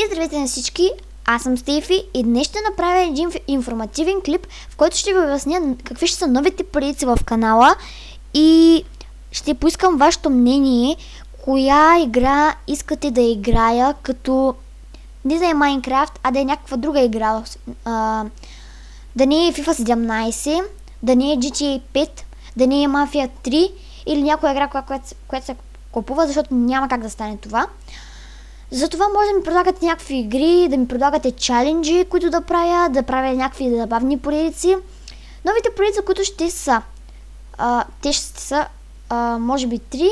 Здравейте на всички, аз съм Стефи и днес ще направя един информативен клип, в който ще ви обясня какви ще са новите поредици в канала и ще поискам вашето мнение, коя игра искате да играя, като не да е Майнкрафт, а да е някаква друга игра. Да не е FIFA 17, да не е GTA 5, да не е Mafia 3 или някоя игра, която се купува, защото няма как да стане това. Затова може да ми предлагате някакви игри, да ми предлагате чаленджи, които да правя някакви забавни поредици. Новите поредици, които ще са, те ще са може би 3.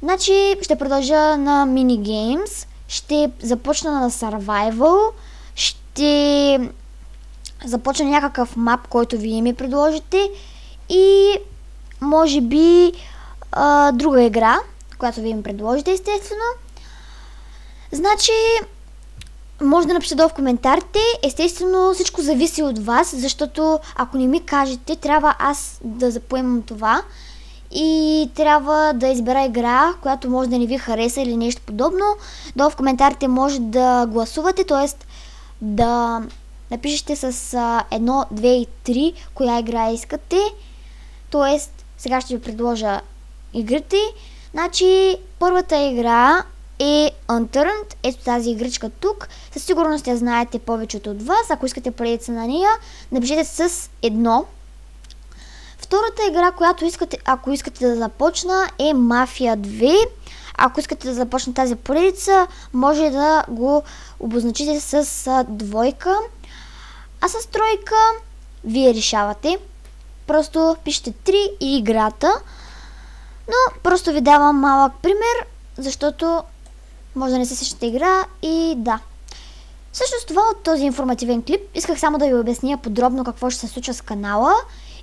Значи ще продължа на минигеймс, ще започна на survival, ще започна някакъв мап, който вие ми предложите и може би друга игра, която вие ми предложите, естествено. Значи, може да напишете долу в коментарите. Естествено, всичко зависи от вас, защото ако не ми кажете, трябва аз да запоемам това и трябва да избера игра, която може да не ви хареса или нещо подобно. Долу в коментарите може да гласувате, т.е. да напишете с 1, 2 и 3 коя игра искате. Т.е. сега ще ви предложа игрите. Значи, първата игра е Unturned, ето тази игричка тук. Със сигурност я знаете повечето от вас. Ако искате поредица на нея, напишете с 1. Втората игра, която ако искате да започна, е Mafia 2. Ако искате да започне тази поредица, може да го обозначите с 2. А с 3 вие решавате. Просто пишете 3 и играта. Но просто ви давам малък пример, защото може да не се същата игра и да. Всъщност това от този информативен клип исках само да ви обясня подробно какво ще се случва с канала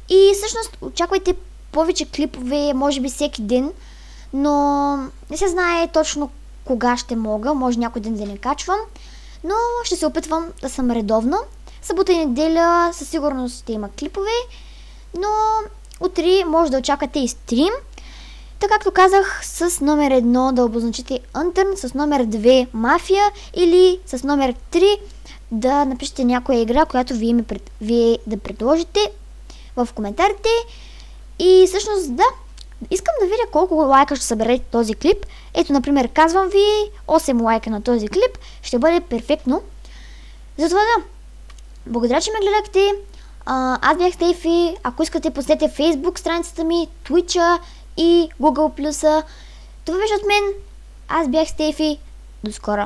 и всъщност очаквайте повече клипове, може би всеки ден, но не се знае точно кога ще мога, може някой ден да не качвам, но ще се опитвам да съм редовна. Събота и неделя със сигурност ще има клипове, но утре може да очаквате и стрим. Така както казах, с номер 1 да обозначите Unturned, с номер 2 Mafia или с номер 3 да напишете някоя игра, която вие да предложите в коментарите. И всъщност да, искам да видя колко лайка ще съберете този клип. Ето, например, казвам ви 8 лайка на този клип, ще бъде перфектно. Затова да, благодаря, че ме гледахте. Аз бях Стефи. Ако искате, посетете Facebook страницата ми, Twitch и Google+. Това беше от мен. Аз бях Стефи. До скоро.